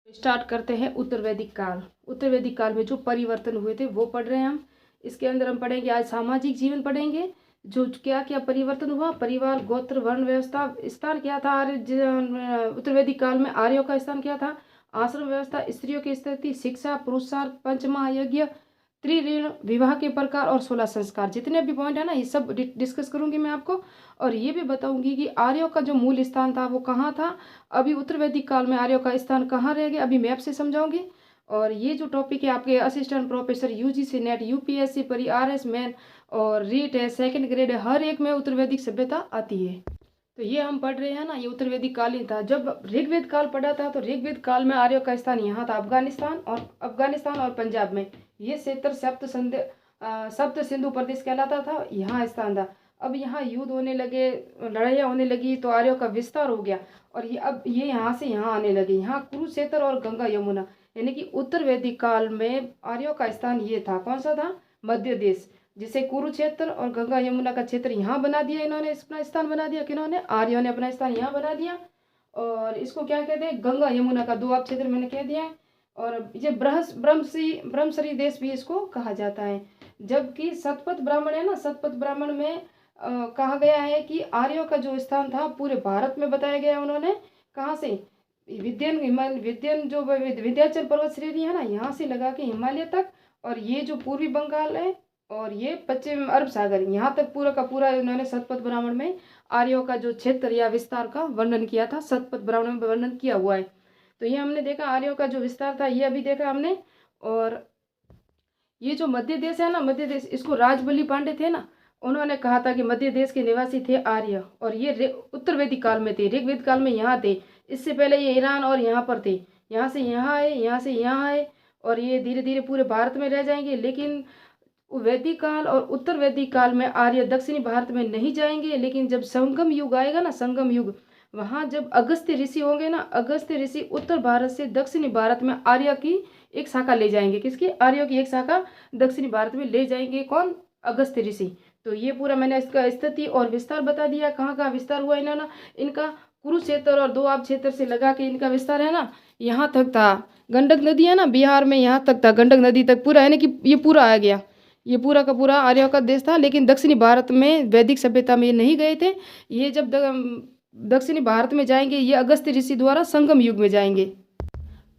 Start करते हैं उत्तर वैदिक काल। उत्तर वैदिक काल में जो परिवर्तन हुए थे वो पढ़ रहे हैं हम। इसके अंदर हम पढ़ेंगे आज सामाजिक जीवन पढ़ेंगे, जो क्या क्या परिवर्तन हुआ, परिवार, गोत्र, वर्ण व्यवस्था, स्थान क्या था उत्तर वैदिक काल में आर्यों का स्थान क्या था, आश्रम व्यवस्था, स्त्रियों की स्थिति, शिक्षा, पुरुषार्थ, पंचमहायज्ञ, त्रिऋण, विवाह के प्रकार और 16 संस्कार। जितने भी पॉइंट है ना ये सब डिस्कस करूंगी मैं आपको। और ये भी बताऊंगी कि आर्यों का जो मूल स्थान था वो कहाँ था, अभी उत्तर वैदिक काल में आर्यों का स्थान कहाँ रह गया, अभी मैप से समझाऊंगी। और ये जो टॉपिक है आपके assistant professor UGC net, UPSC परी, आरएस मैन और रीट है, सेकंड ग्रेड है, हर एक में उत्तर वैदिक सभ्यता आती है। तो ये हम पढ़ रहे हैं ना, ये उत्तर वैदिक काल ही था। जब ऋग्वेद काल पढ़ा था तो ऋग्वेद काल में आर्यों का स्थान यहाँ था, अफगानिस्तान और पंजाब में। ये क्षेत्र सप्त सिंधु प्रदेश कहलाता था, यहाँ स्थान था। अब यहाँ युद्ध होने लगे, लड़ाइयाँ होने लगी तो आर्यों का विस्तार हो गया और ये यहाँ से यहाँ आने लगे। यहाँ कुरुक्षेत्र और गंगा यमुना, यानी कि उत्तर वैदिक काल में आर्यों का स्थान ये था। कौन सा था? मध्य देश, जिसे कुरुक्षेत्र और गंगा यमुना का क्षेत्र यहाँ बना दिया इन्होंने, अपना स्थान बना दिया। किन्होंने? आर्यों ने अपना स्थान यहाँ बना दिया। और इसको क्या कहते हैं? गंगा यमुना का दोआब क्षेत्र मैंने कह दिया है। और ये ब्रह्मश्री देश भी इसको कहा जाता है। जबकि शतपथ ब्राह्मण है ना, शतपथ ब्राह्मण में कहा गया है कि आर्यों का जो स्थान था पूरे भारत में बताया गया उन्होंने। कहाँ से? विद्यन जो विंध्याचल पर्वत श्रेणी है ना, यहाँ से लगा के हिमालय तक, और ये जो पूर्वी बंगाल है और ये पश्चिम अरब सागर, यहाँ तक पूरा का पूरा इन्होंने शतपथ ब्राह्मण में आर्यों का जो क्षेत्र या विस्तार का वर्णन किया था, शतपथ ब्राह्मण में वर्णन किया हुआ है। तो ये हमने देखा आर्यों का जो विस्तार था, ये अभी देखा हमने। और ये जो मध्य देश है ना, मध्य देश, इसको राजबली पांडे थे ना, उन्होंने कहा था कि मध्य देश के निवासी थे आर्य, और ये उत्तर वैदिक काल में थे, ऋग्वेद काल में यहाँ थे। इससे पहले ये ईरान और यहाँ पर थे, यहाँ से यहाँ आए, यहाँ से यहाँ आए, और ये धीरे धीरे पूरे भारत में रह जाएंगे। लेकिन वैदिक काल और उत्तर वैदिक काल में आर्य दक्षिणी भारत में नहीं जाएंगे। लेकिन जब संगम युग आएगा ना, संगम युग, वहाँ जब अगस्त्य ऋषि होंगे ना, अगस्त्य ऋषि उत्तर भारत से दक्षिणी भारत में आर्य की एक शाखा ले जाएंगे। किसकी? आर्यों की एक शाखा दक्षिणी भारत में ले जाएंगे। कौन? अगस्त्य ऋषि। तो ये पूरा मैंने इसका स्थिति और विस्तार बता दिया। कहाँ कहाँ विस्तार हुआ इन्होंने, इनका कुरुक्षेत्र और दोआब क्षेत्र से लगा के इनका विस्तार है ना, यहाँ तक था। गंडक नदी है ना बिहार में, यहाँ तक था, गंडक नदी तक पूरा, यानी कि ये पूरा आ गया, ये पूरा का पूरा आर्यों का देश था। लेकिन दक्षिणी भारत में वैदिक सभ्यता में ये नहीं गए थे। ये जब दक्षिणी भारत में जाएंगे, ये अगस्त्य ऋषि द्वारा संगम युग में जाएंगे।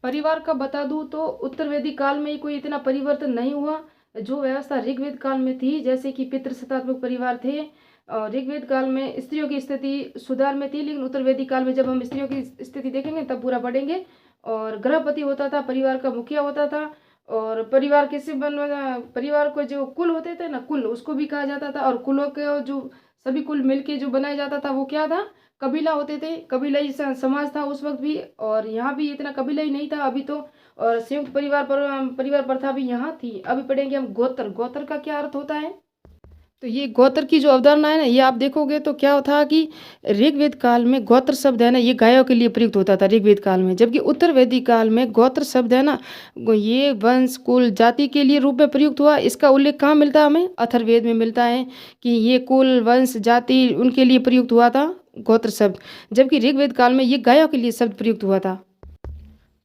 परिवार का बता दूं तो उत्तर वैदिक काल में कोई इतना परिवर्तन नहीं हुआ। जो व्यवस्था ऋग्वेद काल में थी, जैसे कि पितृसत्तात्मक परिवार थे, और ऋग्वेद काल में स्त्रियों की स्थिति सुधार में थी। लेकिन उत्तर वैदिक काल में जब हम स्त्रियों की स्थिति देखेंगे तब पूरा पढ़ेंगे। और गृहपति होता था, परिवार का मुखिया होता था। और परिवार किससे परिवार को जो कुल होते थे ना, कुल उसको भी कहा जाता था। और कुलों के जो सभी कुल मिलके जो बनाया जाता था वो क्या था? कबीला होते थे, कबीलाई समाज था उस वक्त भी। और यहाँ भी इतना कबीला ही नहीं था अभी तो। और संयुक्त परिवार प्रथा भी यहाँ थी। अभी पढ़ेंगे हम गोत्र। गोत्र का क्या अर्थ होता है? तो ये गोत्र की जो अवधारणा है ना, ये आप देखोगे तो क्या था कि ऋग्वेद काल में गोत्र शब्द है ना, ये गायों के लिए प्रयुक्त होता था ऋग्वेद काल में। जबकि उत्तर वैदिक काल में गोत्र शब्द है ना, ये वंश, कुल, जाति के लिए रूप में प्रयुक्त हुआ। इसका उल्लेख कहाँ मिलता है हमें? अथर्ववेद में मिलता है कि ये कुल, वंश, जाति उनके लिए प्रयुक्त हुआ था गोत्र शब्द। जबकि ऋग्वेद काल में ये गायों के लिए शब्द प्रयुक्त हुआ था।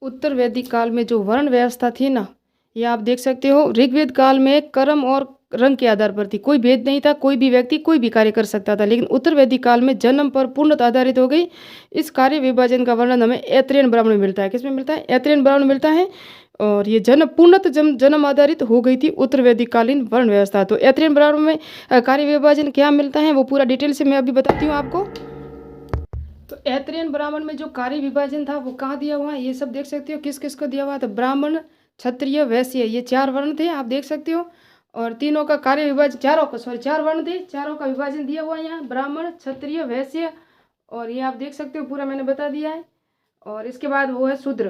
उत्तर वैदिक काल में जो वर्ण व्यवस्था थी ना, ये आप देख सकते हो, ऋग्वेद काल में कर्म और रंग के आधार पर थी, कोई भेद नहीं था, कोई भी व्यक्ति कोई भी कार्य कर सकता था। लेकिन उत्तर वैदिक काल में जन्म पर पूर्णतः आधारित हो गई। इस कार्य विभाजन का वर्णन हमें ऐत्रेयन ब्राह्मण में मिलता है। किसमें मिलता है? ऐत्रेयन ब्राह्मण में मिलता है। और ये पूर्णतः जन्म आधारित हो गई थी उत्तर वैदिक कालीन वर्ण व्यवस्था। तो ऐत्रेयन ब्राह्मण में कार्य विभाजन क्या मिलता है वो पूरा डिटेल से मैं अभी बताती हूँ आपको। तो ऐत्रेयन ब्राह्मण में जो कार्य विभाजन था वो कहाँ दिया हुआ है, ये सब देख सकते हो। किस किस को दिया हुआ था? ब्राह्मण, क्षत्रिय, वैश्य, ये 4 वर्ण थे, आप देख सकते हो। और तीनों का कार्य विभाजन, 4 वर्ण थे, 4 का विभाजन दिया हुआ है यहाँ, ब्राह्मण, क्षत्रिय, वैश्य, और ये आप देख सकते हो पूरा मैंने बता दिया है। और इसके बाद वो है शूद्र।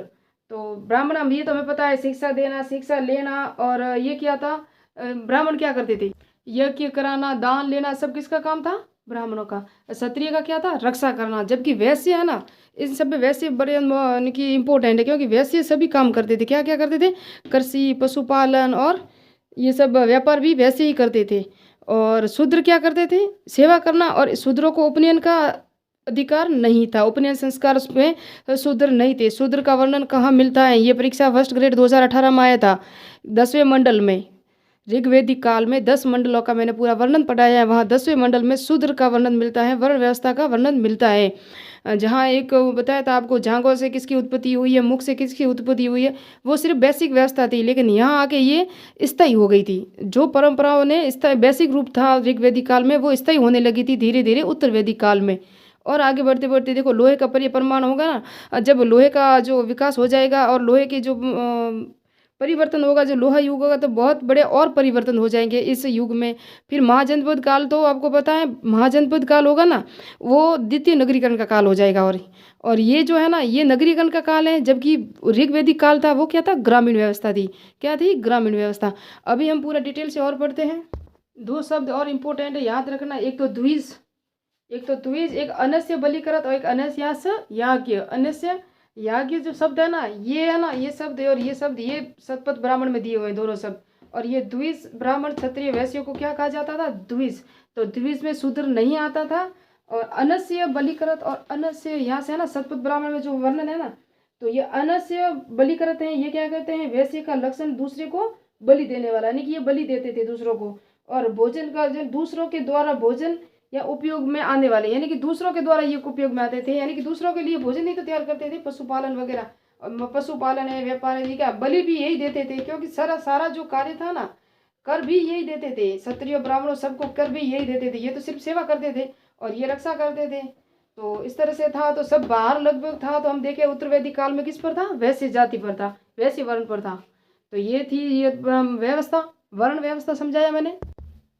तो ब्राह्मण हम, ये तो हमें पता है, शिक्षा देना, शिक्षा लेना। और ये क्या था? ब्राह्मण क्या करते थे? यज्ञ कराना, दान लेना, सब किसका काम था? ब्राह्मणों का। क्षत्रिय का क्या था? रक्षा करना। जबकि वैश्य है ना, इन सब में वैश्य बड़े यानी कि इम्पोर्टेंट है, क्योंकि वैश्य सभी काम करते थे। क्या क्या करते थे? कृषि, पशुपालन और ये सब व्यापार भी वैसे ही करते थे। और शूद्र क्या करते थे? सेवा करना। और शूद्रों को उपनयन का अधिकार नहीं था। उपनयन संस्कार उसमें शूद्र नहीं थे। शूद्र का वर्णन कहाँ मिलता है? ये परीक्षा फर्स्ट ग्रेड 2018 में आया था, 10वें मंडल में। ऋग्वेदिक काल में 10 मंडलों का मैंने पूरा वर्णन पढ़ाया है। वहाँ 10वें मंडल में शूद्र का वर्णन मिलता है, वर्ण व्यवस्था का वर्णन मिलता है। जहाँ एक बताया था आपको, झांगों से किसकी उत्पत्ति हुई है, मुख से किसकी उत्पत्ति हुई है, वो सिर्फ बेसिक व्यवस्था थी। लेकिन यहाँ आके ये स्थायी हो गई थी। जो परंपराओं ने स्थायी बेसिक रूप था ऋग्वेदिक काल में, वो स्थायी होने लगी थी धीरे धीरे उत्तर वैदिक काल में। और आगे बढ़ते बढ़ते देखो, लोहे का परिमाण होगा ना, जब लोहे का जो विकास हो जाएगा और लोहे की जो परिवर्तन होगा, जो लोहा युग होगा, तो बहुत बड़े और परिवर्तन हो जाएंगे इस युग में। फिर महाजनपद काल, तो आपको पता है महाजनपद काल होगा ना, वो द्वितीय नगरीकरण का काल हो जाएगा। और ये जो है ना, ये नगरीकरण का काल है। जबकि ऋग्वेदिक काल था, वो क्या था? ग्रामीण व्यवस्था थी। क्या थी? ग्रामीण व्यवस्था। अभी हम पूरा डिटेल से और पढ़ते हैं। 2 शब्द और इम्पोर्टेंट है, याद रखना। एक तो द्विज, एक अनस्य बलिकृत और एक अनस्यास याज्ञ। अनस्य याज्ञ जो शब्द है ना, ये शब्द है, और ये शब्द ये शतपथ ब्राह्मण में दिए हुए हैं दोनों शब्द। और ये द्विज ब्राह्मण क्षत्रिय वैश्यों को क्या कहा जाता था? द्विज। तो द्विज में शूद्र नहीं आता था। और अनस्य बलिकृत और अनस्य, यहाँ से है ना शतपथ ब्राह्मण में जो वर्णन है ना, तो ये अनस्य बलिकृत है। ये क्या कहते हैं? वैश्य का लक्षण दूसरे को बलि देने वाला, यानी कि ये बलि देते थे दूसरों को। और भोजन का जो दूसरों के द्वारा भोजन या उपयोग में आने वाले, यानी कि दूसरों के द्वारा ये उपयोग में आते थे, यानी कि दूसरों के लिए भोजन ही तो तैयार करते थे, पशुपालन वगैरह। पशुपालन है, व्यापार है, क्या बलि भी यही देते थे, क्योंकि सारा सारा जो कार्य था ना, कर भी यही देते थे। क्षत्रिय ब्राह्मणों सबको कर भी यही देते थे। ये तो सिर्फ सेवा करते थे और ये रक्षा करते थे। तो इस तरह से था। तो सब बाहर लगभग था। तो हम देखे उत्तर वैदिक काल में किस पर था? वैश्य जाति पर था, वैश्य वर्ण पर था। तो ये थी ये व्यवस्था, वर्ण व्यवस्था समझाया मैंने।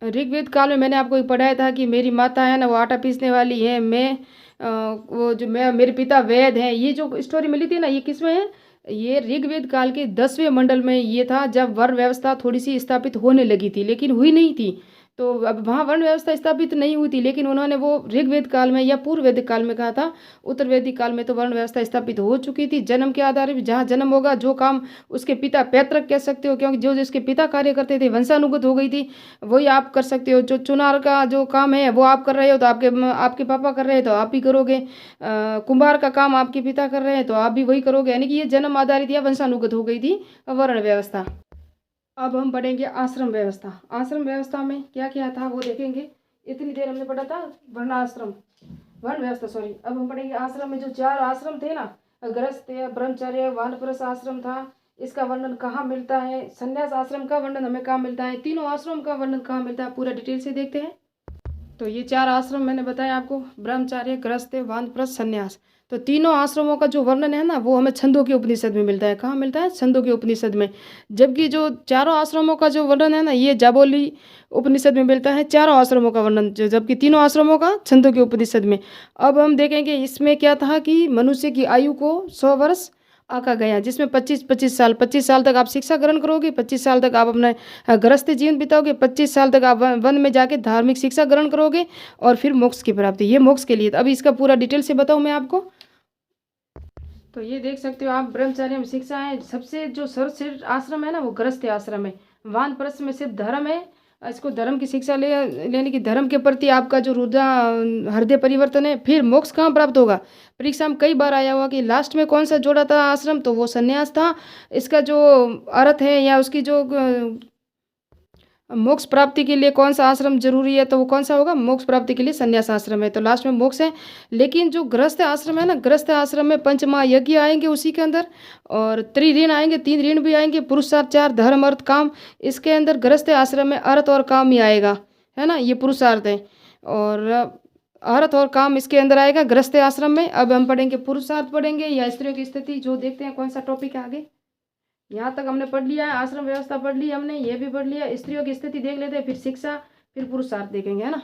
ऋग्वेद काल में मैंने आपको पढ़ाया था कि मेरी माता है ना, वो आटा पीसने वाली है, वो जो मैं, मेरे पिता वैद हैं। ये जो स्टोरी मिली थी ना, ये किसमें है? ये ऋग्वेद काल के 10वें मंडल में ये था, जब वर्ण व्यवस्था थोड़ी सी स्थापित होने लगी थी, लेकिन हुई नहीं थी। तो अब वहाँ वर्ण व्यवस्था स्थापित नहीं हुई थी, लेकिन उन्होंने वो ऋग्वेद काल में या पूर्व वैदिक काल में कहा था। उत्तर वैदिक काल में तो वर्ण व्यवस्था स्थापित हो चुकी थी। जन्म के आधार पर, जहाँ जन्म होगा, जो काम उसके पिता, पैतृक कह सकते हो, क्योंकि जो जिसके पिता कार्य करते थे, वंशानुगत हो गई थी, वही आप कर सकते हो। जो चुनार का जो काम है वो आप कर रहे हो तो आपके पापा कर रहे हैं तो आप भी करोगे। कुम्हार का काम आपके पिता कर रहे हैं तो आप भी वही करोगे, यानी कि ये जन्म आधारित या वंशानुगत हो गई थी वर्ण व्यवस्था। अब हम पढ़ेंगे आश्रम व्यवस्था। आश्रम व्यवस्था में क्या क्या था वो देखेंगे। इतनी देर हमने पढ़ा था वर्णाश्रम, वर्ण व्यवस्था, सॉरी। अब हम पढ़ेंगे आश्रम में जो 4 आश्रम थे ना, गृहस्थ, ब्रह्मचर्य, वानप्रस्थ आश्रम था, इसका वर्णन कहाँ मिलता है। संन्यास आश्रम का वर्णन हमें कहाँ मिलता है। तीनों आश्रम का वर्णन कहाँ मिलता है, पूरा डिटेल से देखते हैं। तो ये 4 आश्रम मैंने बताया आपको, ब्रह्मचार्य, गृहस्थ, वानप्रस्थ, संन्यास। तो तीनों आश्रमों का जो वर्णन है ना, वो हमें छंदों के उपनिषद में मिलता है। कहाँ मिलता है? छंदों के उपनिषद में। जबकि जो चारों आश्रमों का जो वर्णन है ना, ये जाबोली उपनिषद में मिलता है, चारों आश्रमों का वर्णन, जबकि तीनों आश्रमों का छंदों के उपनिषद में। अब हम देखेंगे इसमें क्या था कि मनुष्य की आयु को 100 वर्ष आका गया, जिसमें 25 साल तक आप शिक्षा ग्रहण करोगे, 25 साल तक आप अपना गृहस्थ जीवन बिताओगे, 25 साल तक आप वन में जाके धार्मिक शिक्षा ग्रहण करोगे, और फिर मोक्ष की प्राप्ति। ये मोक्ष के लिए। अभी इसका पूरा डिटेल से बताऊँ मैं आपको। तो ये देख सकते हो आप, ब्रह्मचर्य में शिक्षा है। सबसे जो सर्वश्रेष्ठ आश्रम है ना, वो गृहस्थ आश्रम है। वानप्रस्थ में सिर्फ धर्म है, इसको धर्म की शिक्षा लेने की, धर्म के प्रति आपका जो हृदय परिवर्तन है। फिर मोक्ष कहाँ प्राप्त होगा? परीक्षा में कई बार आया हुआ कि लास्ट में कौन सा जोड़ा था आश्रम, तो वो संन्यास था। इसका जो अर्थ है या उसकी जो मोक्ष प्राप्ति के लिए कौन सा आश्रम जरूरी है, तो वो कौन सा होगा? मोक्ष प्राप्ति के लिए संन्यास आश्रम है। तो लास्ट में मोक्ष है। लेकिन जो गृहस्थ आश्रम है ना, गृहस्थ आश्रम में पंचमहायज्ञ आएंगे उसी के अंदर, और त्रिऋण आएंगे, 3 ऋण भी आएंगे, पुरुषार्थ 4, धर्म, अर्थ, काम। इसके अंदर गृहस्थ आश्रम में अर्थ और काम ही आएगा, है ना, ये पुरुषार्थ है। और अर्थ और काम इसके अंदर आएगा गृहस्थ आश्रम में। अब हम पढ़ेंगे पुरुषार्थ, पढ़ेंगे या स्त्रियों की स्थिति, जो देखते हैं कौन सा टॉपिक है आगे। यहाँ तक हमने पढ़ लिया है, आश्रम व्यवस्था पढ़ ली हमने, ये भी पढ़ लिया। स्त्रियों की स्थिति देख लेते हैं, फिर शिक्षा, फिर पुरुषार्थ देखेंगे, है ना।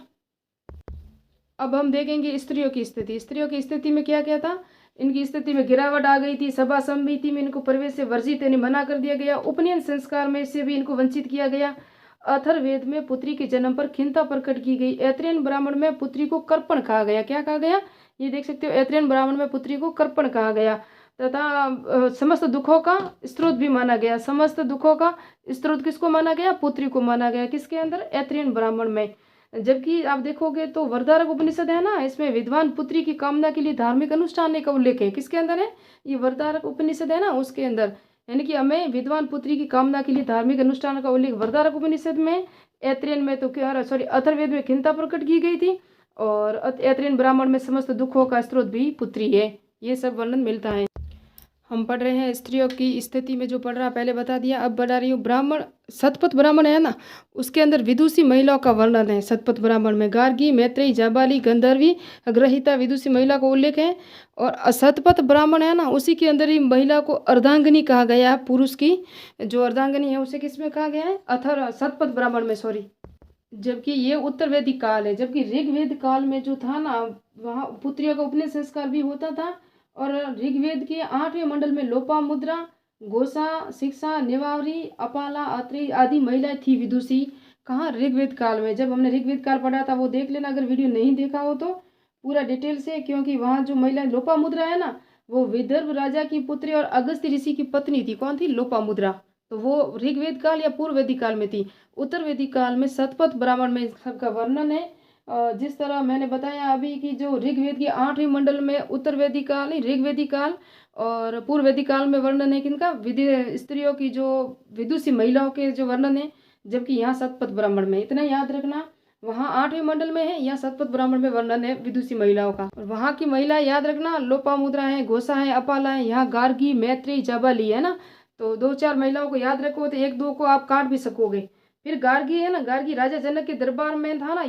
अब हम देखेंगे स्त्रियों की स्थिति। स्त्रियों की स्थिति में क्या क्या था? इनकी स्थिति में गिरावट आ गई थी। सभा समिति में इनको प्रवेश से वर्जित, यानी मना कर दिया गया। उपनयन संस्कार में इससे भी इनको वंचित किया गया। अथर्ववेद में पुत्री के जन्म पर खिन्नता प्रकट की गई। ऐत्रेयन ब्राह्मण में पुत्री को कर्पण कहा गया। क्या कहा गया? ये देख सकते हो, ऐत्रेयन ब्राह्मण में पुत्री को कर्पण कहा गया। तथा समस्त दुखों का स्रोत भी माना गया। समस्त दुखों का स्रोत किसको माना गया? पुत्री को माना गया। किसके अंदर? ऐत्रेयन ब्राह्मण में। जबकि आप देखोगे तो वरदारक उपनिषद है ना, इसमें विद्वान पुत्री की कामना के लिए धार्मिक अनुष्ठान का उल्लेख है। किसके अंदर है? ये वरदारक उपनिषद है ना, उसके अंदर, यानी कि हमें विद्वान पुत्री की कामना के लिए धार्मिक अनुष्ठान का उल्लेख वरदारक उपनिषद में, ऐत्रेयन में तो क्या, सॉरी, अथर्ववेद में खिन्नता प्रकट की गई थी, और ऐत्रेयन ब्राह्मण में समस्त दुखों का स्रोत भी पुत्री है। ये सब वर्णन मिलता है। हम पढ़ रहे हैं स्त्रियों की स्थिति में, जो पढ़ रहा पहले बता दिया, अब बढ़ा रही हूँ। ब्राह्मण, शतपथ ब्राह्मण है ना, उसके अंदर विदुषी महिलाओं का वर्णन है। शतपथ ब्राह्मण में गार्गी, मैत्रेयी, जाबाली, गंधर्वी, ग्रहिता, विदुषी महिला को उल्लेख है। और शतपथ ब्राह्मण है ना, उसी के अंदर ही महिला को अर्धांगिनी कहा गया है। पुरुष की जो अर्धांगिनी है उसे किस में कहा गया है? शतपथ ब्राह्मण में, सॉरी। जबकि ये उत्तर वैदिक काल है, जबकि ऋग्वेद काल में जो था ना, वहाँ पुत्रियों का उपनयन संस्कार भी होता था। और ऋग्वेद के 8वें मंडल में लोपामुद्रा, घोषा, शिक्षा, नेवावरी, अपाला, अत्रि आदि महिलाएं थी विदुषी। कहाँ? ऋग्वेद काल में। जब हमने ऋग्वेद काल पढ़ा था वो देख लेना, अगर वीडियो नहीं देखा हो तो पूरा डिटेल से, क्योंकि वहाँ जो महिला लोपामुद्रा है ना, वो विदर्भ राजा की पुत्री और अगस्त्य ऋषि की पत्नी थी। कौन थी? लोपामुद्रा। तो वो ऋग्वेद काल या पूर्व वैदिक काल में थी। उत्तर वैदिक काल में शतपथ ब्राह्मण में सबका वर्णन है। जिस तरह मैंने बताया अभी कि जो ऋग्वेद की 8वें मंडल में उत्तर वैदिक काल, ऋग्वेदिक काल और पूर्व वैदिक काल में वर्णन है किनका? स्त्रियों की, जो विदुषी महिलाओं के जो वर्णन है। जबकि यहाँ शतपथ ब्राह्मण में, इतना याद रखना, वहाँ 8वें मंडल में है, यहाँ शतपथ ब्राह्मण में वर्णन है विदुषी महिलाओं का। और वहाँ की महिला याद रखना, लोपामुद्रा है, घोषा है, अपाला है, यहाँ गार्गी, मैत्रेयी, जाबाली है ना। तो 2-4 महिलाओं को याद रखो तो 1-2 को आप काट भी सकोगे। फिर गार्गी है ना, गार्गी राजा जनक के दरबार में था ना,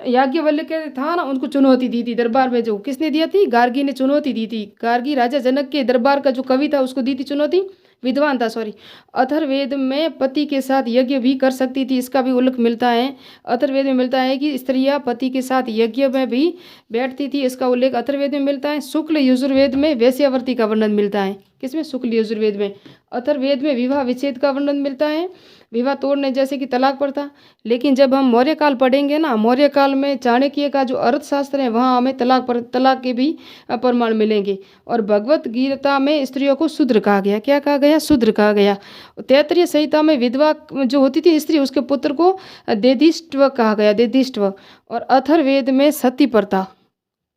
याज्ञवल्क्य के था ना, उनको चुनौती दी थी दरबार में। जो किसने दिया थी? गार्गी ने चुनौती दी थी। गार्गी राजा जनक के दरबार का जो कवि था उसको दी थी चुनौती, विद्वान था, सॉरी। अथर्ववेद में पति के साथ यज्ञ भी कर सकती थी, इसका भी उल्लेख मिलता है। अथर्ववेद में मिलता है कि स्त्रियां पति के साथ यज्ञ में भी बैठती थी, इसका उल्लेख अथर्ववेद में मिलता है। शुक्ल यजुर्वेद में वेश्यावृत्ति का वर्णन मिलता है। किसमें? शुक्ल यजुर्वेद में। अथर्ववेद में विवाह विच्छेद का वर्णन मिलता है, विवाह तोड़ने, जैसे कि तलाक प्रथा। लेकिन जब हम मौर्य काल पढ़ेंगे ना, मौर्य काल में चाणक्य का जो अर्थशास्त्र है, वहाँ हमें तलाक के भी प्रमाण मिलेंगे। और भगवत गीता में स्त्रियों को शूद्र कहा गया। क्या कहा गया? शूद्र कहा गया। तैत्तरीय संहिता में विधवा जो होती थी स्त्री, उसके पुत्र को देदिष्टव कहा गया, देदिष्टव। और अथर्ववेद में सती प्रथा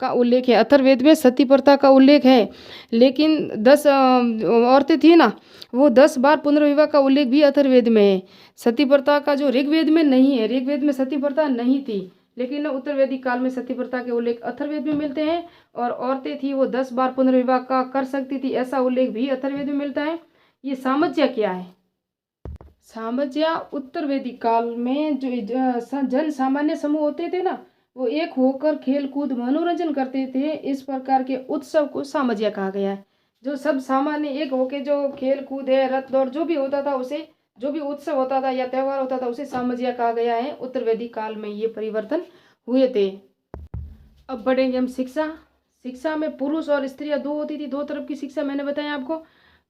का उल्लेख है। अथर्ववेद में सती प्रथा का उल्लेख है। लेकिन 10 औरतें थी ना, वो 10 बार पुनर्विवाह का उल्लेख भी अथर्ववेद में है। सती प्रथा का जो ऋग्वेद में नहीं है, ऋग्वेद में सती प्रथा नहीं थी, लेकिन उत्तर वैदिक काल में सती प्रथा के उल्लेख अथर्ववेद में मिलते हैं। और औरतें थी वो 10 बार पुनर्विवाह का कर सकती थी, ऐसा उल्लेख भी अथर्ववेद में मिलता है। ये सामज्या क्या है? सामज्या उत्तर वैदिक काल में जो जन सामान्य समूह होते थे ना, वो एक होकर खेल कूद मनोरंजन करते थे, इस प्रकार के उत्सव को सामज्या कहा गया है। जो सब सामान्य एक होकर जो खेल कूद है, रथ दौड़ जो भी होता था, उसे, जो भी उत्सव होता था या त्यौहार होता था, उसे सामज्या कहा गया है। उत्तर वैदिक काल में ये परिवर्तन हुए थे। अब बढ़ेंगे हम शिक्षा। शिक्षा में पुरुष और स्त्रियां दो होती थी, दो तरफ की शिक्षा मैंने बताया आपको।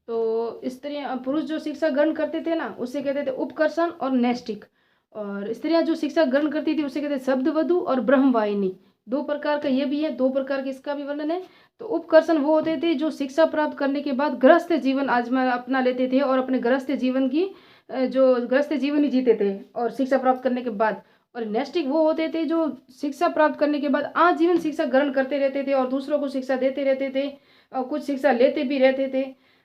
तो स्त्रियां, पुरुष जो शिक्षा ग्रहण करते थे ना, उसे कहते थे उपकर्षण और नैष्टिक। और स्त्रियां जो शिक्षा ग्रहण करती थी उसे कहते थे शब्दवधु और ब्रह्मवाहिनी। 2 प्रकार का ये भी है, 2 प्रकार के इसका भी वर्णन है। तो उपकर्षण वो होते थे जो शिक्षा प्राप्त करने के बाद गृहस्थ जीवन अपना लेते थे और अपने गृहस्थ जीवन की जो गृहस्थ जीवन ही जीते थे और शिक्षा प्राप्त करने के बाद। और नैष्टिक वो होते थे जो शिक्षा प्राप्त करने के बाद आजीवन शिक्षा ग्रहण करते रहते थे और दूसरों को शिक्षा देते रहते थे और कुछ शिक्षा लेते भी रहते थे।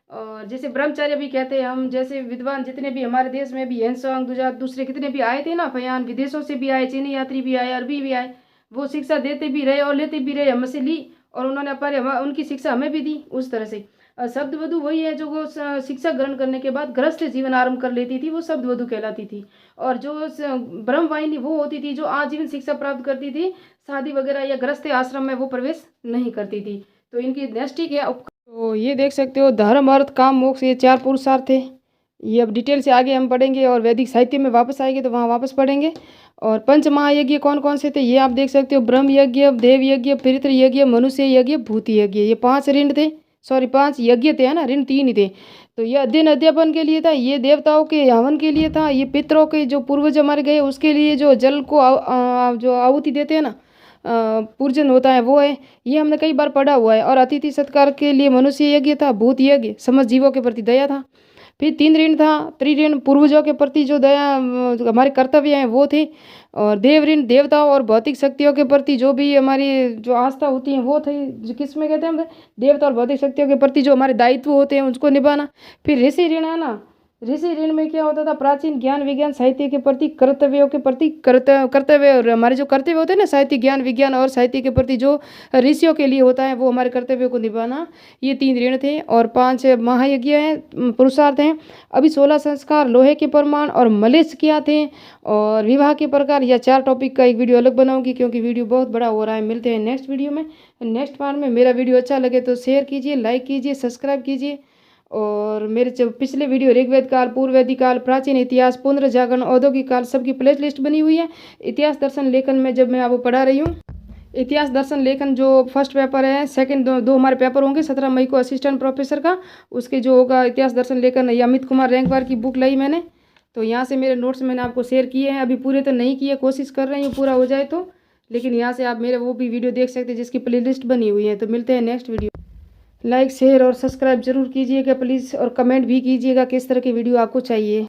और जैसे ब्रह्मचार्य भी कहते हैं हम, जैसे विद्वान जितने भी हमारे देश में भी हेंसोंग दूसरे कितने भी आए थे ना, फयान, विदेशों से भी आए, चीनी यात्री भी आए, अरबी भी आए, वो शिक्षा देते भी रहे और लेते भी रहे, हमसे ली और उन्होंने उनकी शिक्षा हमें भी दी। उस तरह से शब्दवधु वही है जो वो शिक्षा ग्रहण करने के बाद गृहस्थ जीवन आरंभ कर लेती थी, वो शब्दवधु कहलाती थी। और जो ब्रह्मवाहिनी वो होती थी जो आजीवन शिक्षा प्राप्त करती थी, शादी वगैरह या गृहस्थ आश्रम में वो प्रवेश नहीं करती थी। तो इनकी नैष्टिक है। तो ये देख सकते हो, धर्म, अर्थ, काम, मोक्ष, ये 4 पुरुषार्थ थे। ये अब डिटेल से आगे हम पढ़ेंगे और वैदिक साहित्य में वापस आएंगे तो वहाँ वापस पढ़ेंगे। और पंच महायज्ञ कौन कौन से थे ये आप देख सकते हो, ब्रह्म यज्ञ, देव यज्ञ, पितृ यज्ञ, मनुष्य यज्ञ, भूत यज्ञ। ये 5 ऋण थे, सॉरी 5 यज्ञ थे, है ना, ऋण 3 ही थे। तो ये अध्ययन अध्यापन के लिए था, ये देवताओं के हवन के लिए था, ये पितरों के जो पूर्वज हमारे गए उसके लिए जो जल को जो आहुति देते हैं ना, पूजन होता है, वो है। ये हमने कई बार पढ़ा हुआ है। और अतिथि सत्कार के लिए मनुष्य यज्ञ था, भूत यज्ञ समस्त जीवों के प्रति दया था, फिर 3 ऋण था, त्रिऋण पूर्वजों के प्रति जो दया हमारे कर्तव्य हैं वो थे, और देव ऋण देवताओं और भौतिक शक्तियों के प्रति जो भी हमारी जो आस्था होती है वो थी, जो किस में कहते हैं हम, देवता और भौतिक शक्तियों के प्रति जो हमारे दायित्व होते हैं उसको निभाना। फिर ऋषि ऋण है ना, ऋषि ऋण में क्या होता था, प्राचीन ज्ञान विज्ञान साहित्य के प्रति कर्तव्यों के प्रति कर्तव्य, और हमारे जो कर्तव्य होते हैं ना साहित्य ज्ञान विज्ञान और साहित्य के प्रति जो ऋषियों के लिए होता है वो हमारे कर्तव्यों को निभाना। ये 3 ऋण थे। और 5 महायज्ञ हैं, पुरुषार्थ हैं। अभी 16 संस्कार, लोहे के प्रमाण और मलेच्छ क्या थे, और विवाह के प्रकार, या 4 टॉपिक का एक वीडियो अलग बनाऊंगी क्योंकि वीडियो बहुत बड़ा हो रहा है। मिलते हैं नेक्स्ट वीडियो में, नेक्स्ट पार्ट में। मेरा वीडियो अच्छा लगे तो शेयर कीजिए, लाइक कीजिए, सब्सक्राइब कीजिए। और मेरे जो पिछले वीडियो ऋग्वेद काल, पूर्व वैदिक काल, प्राचीन इतिहास, पुनर्जागरण, औद्योगिक काल, सबकी प्ले लिस्ट बनी हुई है। इतिहास दर्शन लेखन में जब मैं आपको पढ़ा रही हूँ, इतिहास दर्शन लेखन जो फर्स्ट पेपर है, सेकंड दो हमारे पेपर होंगे 17 मई को असिस्टेंट प्रोफेसर का, उसके जो होगा इतिहास दर्शन लेखन, ये अमित कुमार रैंकवार की बुक लाई मैंने, तो यहाँ से मेरे नोट्स मैंने आपको शेयर किए हैं। अभी पूरे तो नहीं किए, कोशिश कर रही हूँ पूरा हो जाए तो, लेकिन यहाँ से आप मेरे वो भी वीडियो देख सकते हैं जिसकी प्ले लिस्ट बनी हुई है। तो मिलते हैं नेक्स्ट वीडियो। लाइक शेयर और सब्सक्राइब जरूर कीजिएगा प्लीज़, और कमेंट भी कीजिएगा किस तरह की वीडियो आपको चाहिए।